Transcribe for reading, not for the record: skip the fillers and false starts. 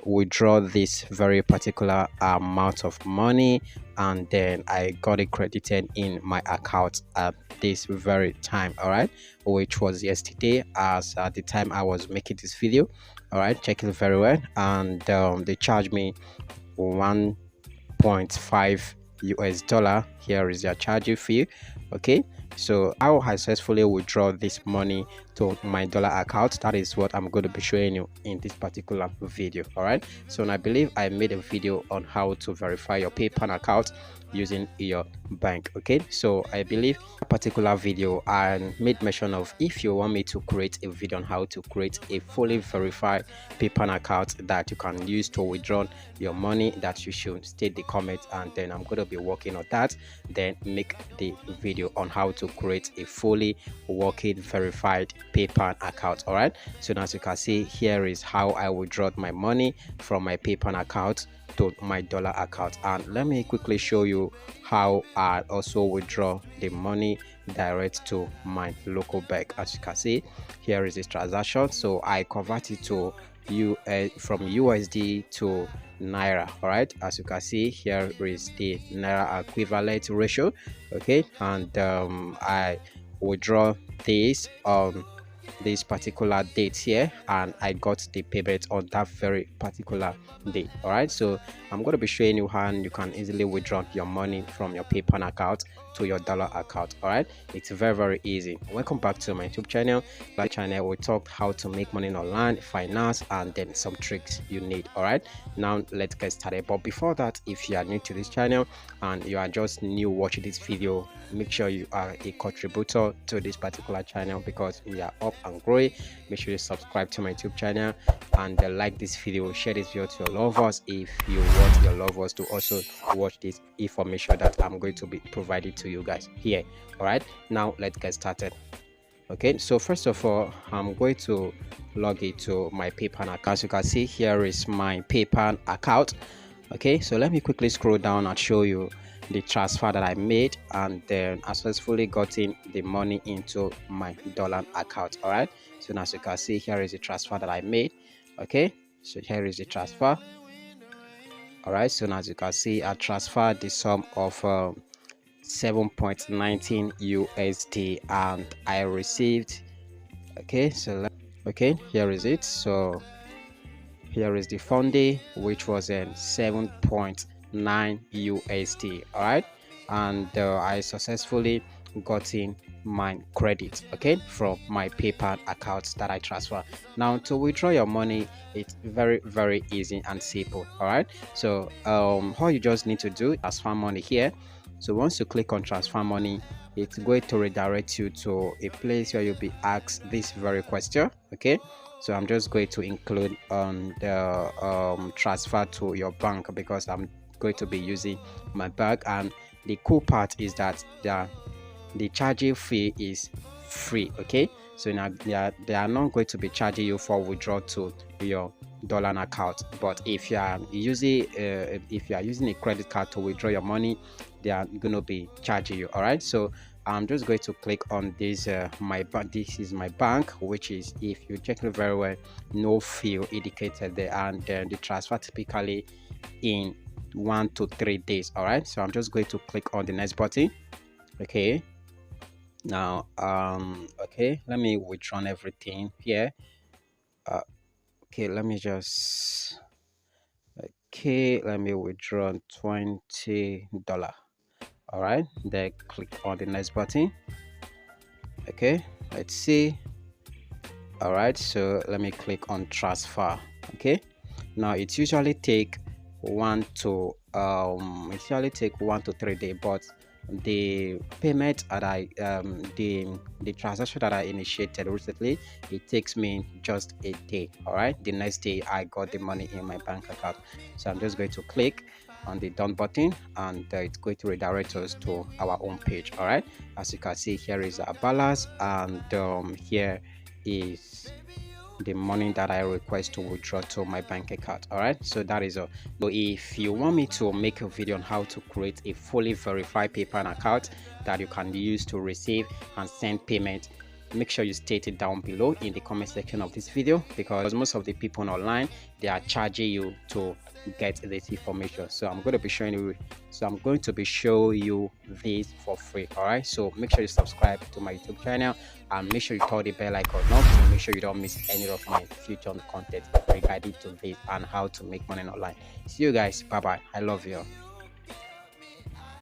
withdraw this very particular amount of money, and then I got it credited in my account at this very time, all right, which was yesterday as at the time I was making this video. All right, check it very well. And they charged me 1.5 US dollar. Here is their charging fee. Okay, so how I successfully withdraw this money to my dollar account, that is what I'm going to be showing you in this particular video. All right, so I believe I made a video on how to verify your PayPal account using your bank. Okay, so I believe a particular video I made mention of, if you want me to create a video on how to create a fully verified PayPal account that you can use to withdraw your money, that you should state the comment, and then I'm going to be working on that, then make the video on how to create a fully working verified PayPal account. All right, so as you can see, here is how I withdraw my money from my PayPal account to my dollar account. And let me quickly show you how I also withdraw the money direct to my local bank. As you can see, here is this transaction. So I convert it to from USD to Naira. All right, as you can see, here is the Naira equivalent ratio. Okay, and I withdraw this on this particular date here, and I got the payment on that very particular day. All right, so I'm going to be showing you how you can easily withdraw your money from your PayPal account to your dollar account. All right, it's very easy. Welcome back to my YouTube channel. That channel we talk how to make money online, finance, and then some tricks you need. All right, now let's get started. But before that, if you are new to this channel and you are just new watching this video, make sure you are a contributor to this particular channel because we are up and growing. Make sure you subscribe to my YouTube channel and like this video, share this video to your lovers if you want your lovers to also watch this information that I'm going to be providing to you guys here. All right, now let's get started. Okay, so first of all, I'm going to log into my PayPal account. As you can see, here is my PayPal account. Okay, so let me quickly scroll down and show you the transfer that I made, and then I successfully gotten the money into my dollar account. All right, so as you can see, here is the transfer that I made. Okay, so here is the transfer. All right, so as you can see, I transferred the sum of 7.19 USD, and I received. Okay, so here is it. So here is the funding, which was 7.9 USD. All right, and I successfully got in my credit, okay, from my PayPal account that I transfer. Now to withdraw your money, it's very easy and simple. All right, so all you just need to do is transfer money here. So once you click on transfer money, it's going to redirect you to a place where you'll be asked this very question. Okay, so I'm just going to include the transfer to your bank because I'm going to be using my bank. And the cool part is that the charging fee is free. Okay, so now they are not going to be charging you for withdrawal to your dollar account. But if you are using a credit card to withdraw your money, they are going to be charging you. All right, so I'm just going to click on this my bank. This is my bank, which is, if you check it very well, no fee indicated there, and the transfer typically in 1 to 3 days. All right, so I'm just going to click on the next button. Okay, now okay, let me withdraw everything here. Okay, let me just let me withdraw $20. All right, then click on the next button. Okay, let's see. All right, so let me click on transfer. Okay, now it usually take 1 to 3 days, but the payment that I the transaction that I initiated recently, it takes me just a day. All right, the next day I got the money in my bank account. So I'm just going to click on the done button, and it's going to redirect us to our home page. All right, as you can see, here is our balance, and here is the money that I request to withdraw to my bank account. All right, so that is all. So if you want me to make a video on how to create a fully verified PayPal account that you can use to receive and send payment make sure you state it down below in the comment section of this video, because most of the people online, they are charging you to get this information. So I'm going to be showing you this for free. All right, so make sure you subscribe to my YouTube channel and make sure you turn the bell icon on to make sure you don't miss any of my future content regarding to this and how to make money online. See you guys, bye bye. I love you.